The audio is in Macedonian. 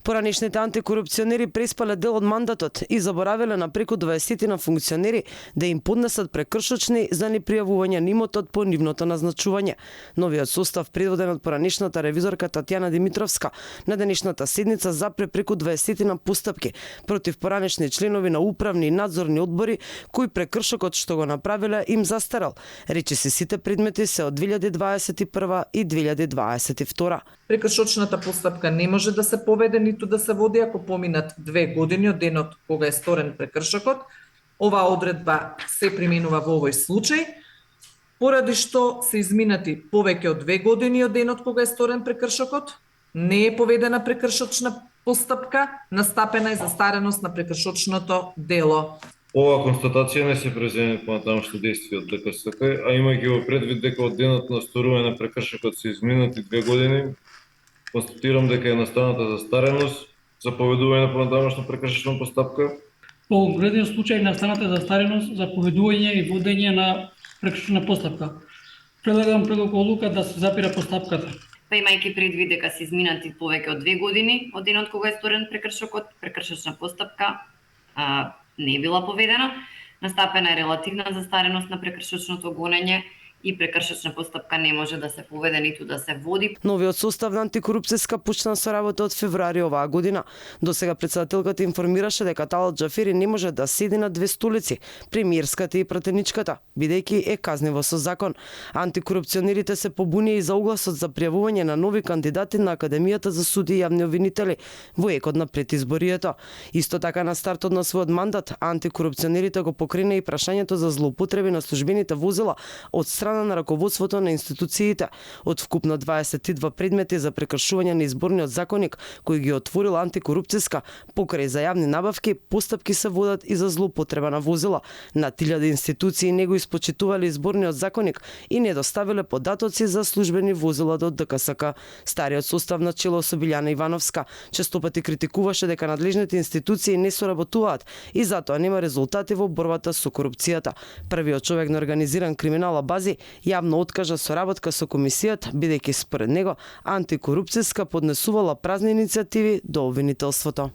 Поранешните антикорупционери преспале дел од мандатот и заборавиле на преку 20 на функционери да им поднесат прекршочни за непријавување на имотот по нивното назначување. Новиот состав, предводен од поранешната ревизорка Татјана Димитровска, на денешната седница запре преку 20 на постапки против поранешни членови на управни и надзорни одбори кои прекршокот што го направиле им застарал. Речиси сите предмети се од 2021 и 2022. Прекршочната постапка не може да се поведе ниту да се води ако поминат 2 години од денот кога е сторен прекршокот. Оваа одредба се применува во овој случај, поради што се изминати повеќе од 2 години од денот кога е сторен прекршокот, не е поведена прекршочна постапка, настапена е застареност на прекршочното дело. Оваа констатација не се преземе понатамошни действија од ДКСК, а имајќи во предвид дека од денот на сторување на прекршокот се изминати 2 години, констатирам дека е настаната застареност за поведување на понатамошна прекршочна постапка. Во конкретен случај настаната застареност за поведување и водење на прекршочна постапка. Предлагам предлог одлука да се запира постапката. Па имајќи предвид дека се изминати повеќе од 2 години од денот кога е сторен прекршокот, прекршочна постапка не е била поведена, настапена е релативна застареност на прекршочното гонење и прекршочна постапка не може да се поведе ниту да се води. Новиот состав на антикорупцијска почна со работа од февруари оваа година. Досега председателката информираше дека Талат Џафери не може да седи на 2 столици, премиерската и пратеничката, бидејќи е казниво со закон. Антикорупционерите се побунија и за огласот за пријавување на нови кандидати на Академијата за суди и јавни обвинители во екот на предизборието. Иско така на стартот на својот мандат, антикорупционерите го покрена и прашањето за злоупотреби на службените возила од страна на раководството на институциите. Од вкупно 22 предмети за прекршување на изборниот законник кои ги отворила антикорупцијска, покрај за јавни набавки, постапки се водат и за злоупотреба на возила. На 1000 институции не го испочитувале изборниот законник и не доставиле податоци за службени возила до ДКСК. Стариот состав на чело со Билјана Ивановска честопати критикуваше дека надлежните институции не соработуваат и затоа нема резултати во борбата со корупцијата. Првиот човек на организиран криминал Абази јавно откажа соработка со комисијата, бидејќи според него антикорупцијска поднесувала празни иницијативи до обвинителството.